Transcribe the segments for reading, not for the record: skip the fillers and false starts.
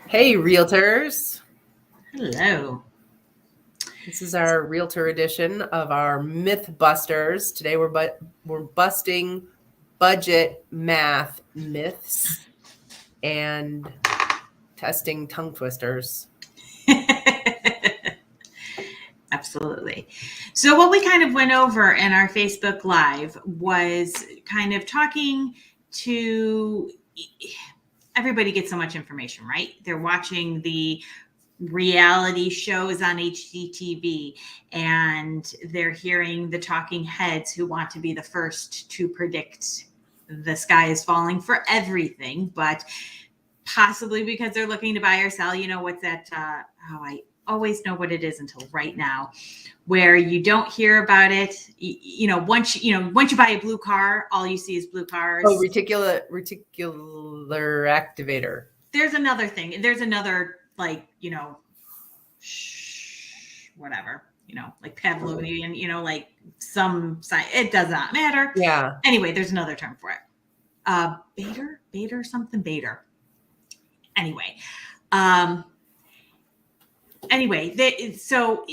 Hey, realtors. Hello. This is our realtor edition of our Myth Busters. Today we're busting budget math myths and testing tongue twisters. Absolutely. So, what we kind of went over in our Facebook Live was kind of talking to everybody gets so much information, right? They're watching the reality shows on HGTV and they're hearing the talking heads who want to be the first to predict the sky is falling for everything, but possibly because they're looking to buy or sell. You know, what's that? I always know what it is until right now, where you don't hear about it. Once you buy a blue car, all you see is blue cars. Oh, reticular activator. There's another thing. There's another, whatever, like Pavlovian, like some science. It does not matter. Yeah. Anyway, there's another term for it. Bader, something Bader. So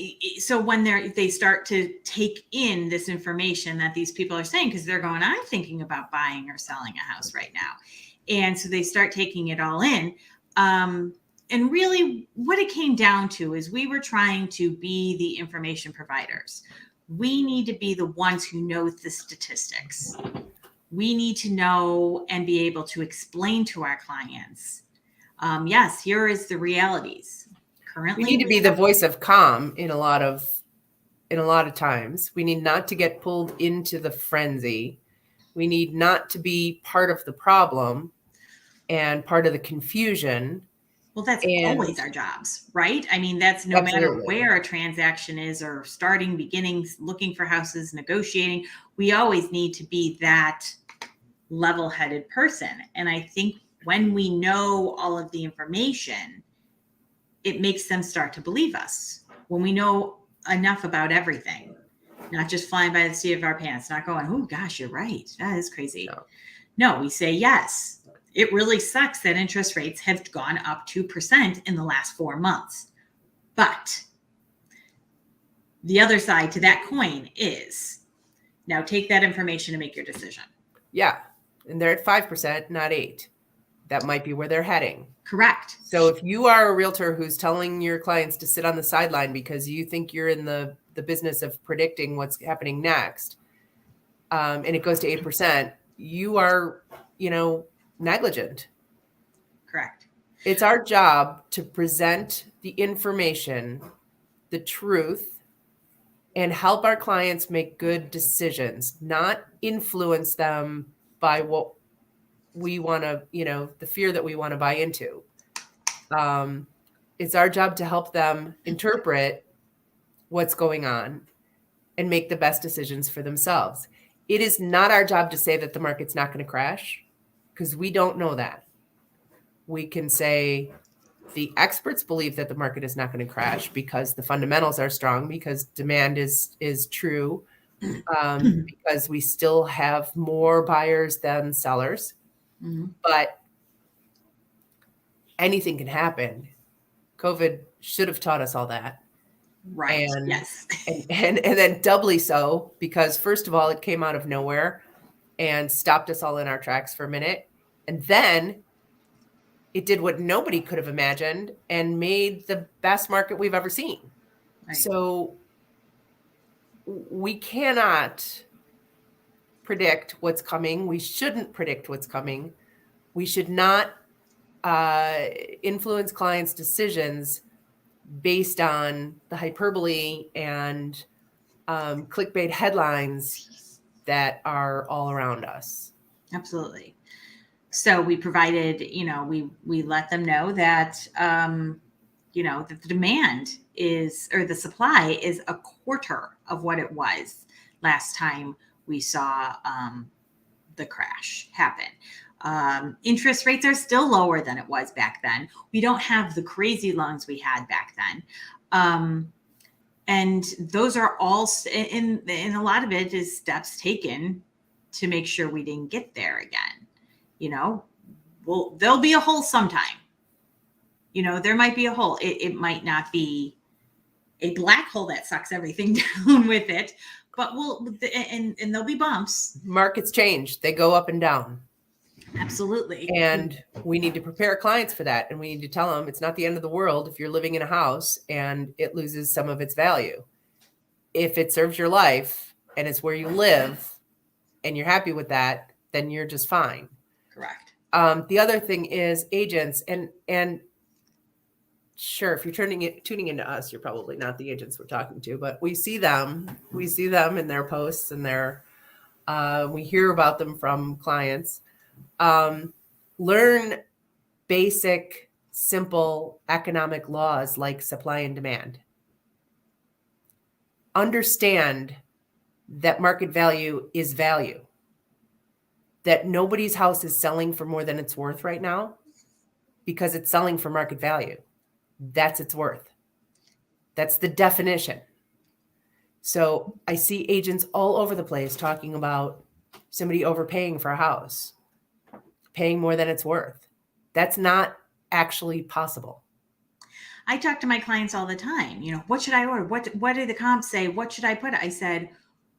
when they start to take in this information that these people are saying, because they're going, I'm thinking about buying or selling a house right now. And so they start taking it all in. And really what it came down to is we were trying to be the information providers. We need to be the ones who know the statistics. We need to know and be able to explain to our clients, yes, here is the realities. Currently, we need to be the voice of calm in a lot of times. We need not to get pulled into the frenzy. We need not to be part of the problem and part of the confusion. Well, that's always our jobs, right? I mean, that's no matter where a transaction is, or starting, beginnings, looking for houses, negotiating. We always need to be that level-headed person. And I think when we know all of the information, it makes them start to believe us. When we know enough about everything, not just flying by the seat of our pants, not going, oh gosh, you're right, that is crazy. No, we say, yes, it really sucks that interest rates have gone up 2% in the last 4 months. But the other side to that coin is, now take that information and make your decision. Yeah. And they're at 5%, not 8%. That might be where they're heading. Correct. So if you are a realtor who's telling your clients to sit on the sideline because you think you're in the business of predicting what's happening next, and it goes to 8%, you are, negligent. Correct. It's our job to present the information, the truth, and help our clients make good decisions, not influence them by what we want to, the fear that we want to buy into. It's our job to help them interpret what's going on and make the best decisions for themselves. It is not our job to say that the market's not going to crash, because we don't know that. We can say the experts believe that the market is not going to crash because the fundamentals are strong, because demand is true, because we still have more buyers than sellers. Mm-hmm. But anything can happen. COVID should have taught us all that. Right. And, yes. and then doubly so, because first of all, it came out of nowhere and stopped us all in our tracks for a minute. And then it did what nobody could have imagined and made the best market we've ever seen. Right. So we cannot predict what's coming. We shouldn't predict what's coming. We should not influence clients' decisions based on the hyperbole and clickbait headlines that are all around us. Absolutely. So we provided, we let them know that, that the demand is, or the supply is a quarter of what it was last time we saw the crash happen. Interest rates are still lower than it was back then. We don't have the crazy loans we had back then. And those are all, and a lot of it is steps taken to make sure we didn't get there again. Well, there'll be a hole sometime. There might be a hole. It might not be a black hole that sucks everything down with it, but and there'll be bumps. Markets change. They go up and down. Absolutely. And we need to prepare clients for that. And we need to tell them it's not the end of the world if you're living in a house and it loses some of its value. If it serves your life and it's where you live and you're happy with that, then you're just fine. Correct. The other thing is agents and sure, if you're tuning into us, you're probably not the agents we're talking to, but we see them in their posts and we hear about them from clients. Learn basic, simple economic laws like supply and demand. Understand that market value is value. That nobody's house is selling for more than it's worth right now because it's selling for market value. That's its worth. That's the definition. So I see agents all over the place talking about somebody overpaying for a house, paying more than it's worth. That's not actually possible. I talk to my clients all the time. What should I order? What do the comps say? What should I put? I said,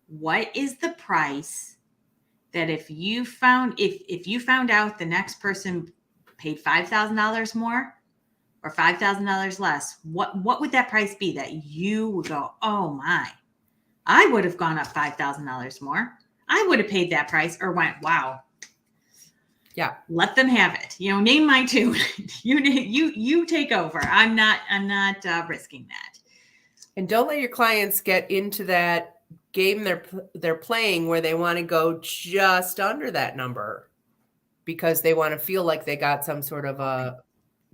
what is the price that if you found out the next person paid $5,000 more or $5,000 less, what would that price be that you would go, oh my, I would have gone up $5,000 more. I would have paid that price or went, wow. Yeah. Let them have it. Name my tune. You take over. I'm not risking that. And don't let your clients get into that game they're playing where they want to go just under that number because they want to feel like they got some sort of a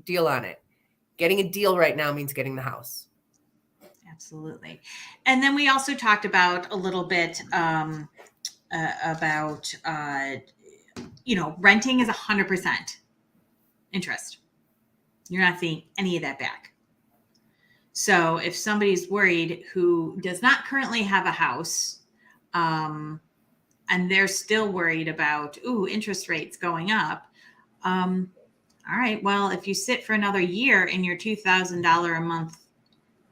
deal on it. Getting a deal right now means getting the house. Absolutely. And then we also talked about a little bit about renting is 100% interest. You're not seeing any of that back. So if somebody's worried who does not currently have a house, and they're still worried about, interest rates going up. All right, well, if you sit for another year in your $2,000 a month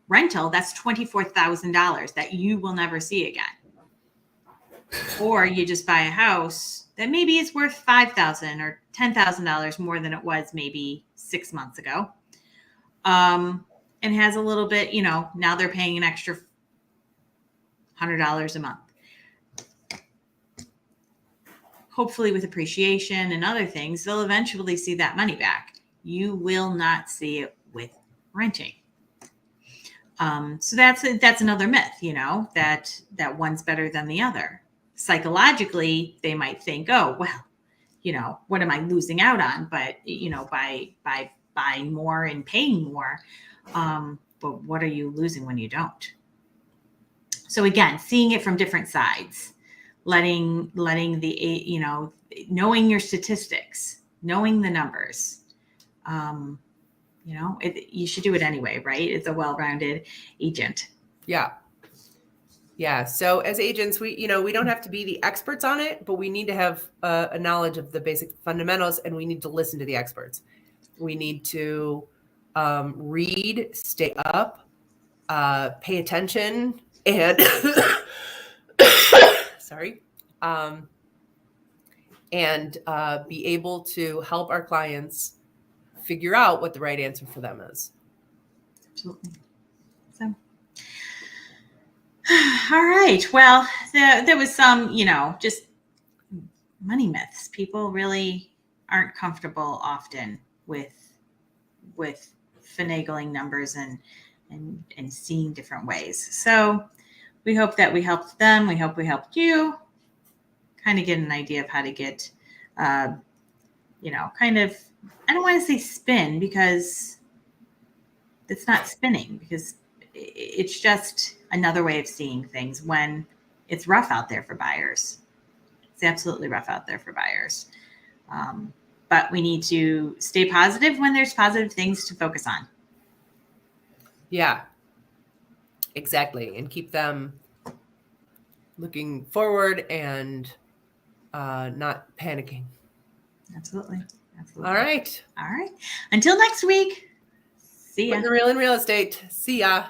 rental, that's $24,000 that you will never see again. Or you just buy a house that maybe is worth $5,000 or $10,000 more than it was maybe 6 months ago. And has a little bit, now they're paying an extra $100 a month. Hopefully with appreciation and other things, they'll eventually see that money back. You will not see it with renting. So that's another myth, that one's better than the other. Psychologically, they might think, oh, well, what am I losing out on? But, by buying more and paying more. But what are you losing when you don't? So again, seeing it from different sides, letting the, knowing your statistics, knowing the numbers, you should do it anyway, right? It's a well-rounded agent. Yeah. Yeah. So as agents, we don't have to be the experts on it, but we need to have a knowledge of the basic fundamentals, and we need to listen to the experts. We need to read, stay up, pay attention, and sorry, and be able to help our clients figure out what the right answer for them is. Absolutely. So, all right. Well, there was some, just money myths. People really aren't comfortable often with finagling numbers and seeing different ways. So we hope that we helped them. We hope we helped you kind of get an idea of how to get, kind of, I don't want to say spin because it's not spinning, because it's just another way of seeing things when it's rough out there for buyers. It's absolutely rough out there for buyers. But we need to stay positive when there's positive things to focus on. Yeah, exactly. And keep them looking forward and not panicking. Absolutely. All right. All right. Until next week. See ya. Putting the real in real estate. See ya.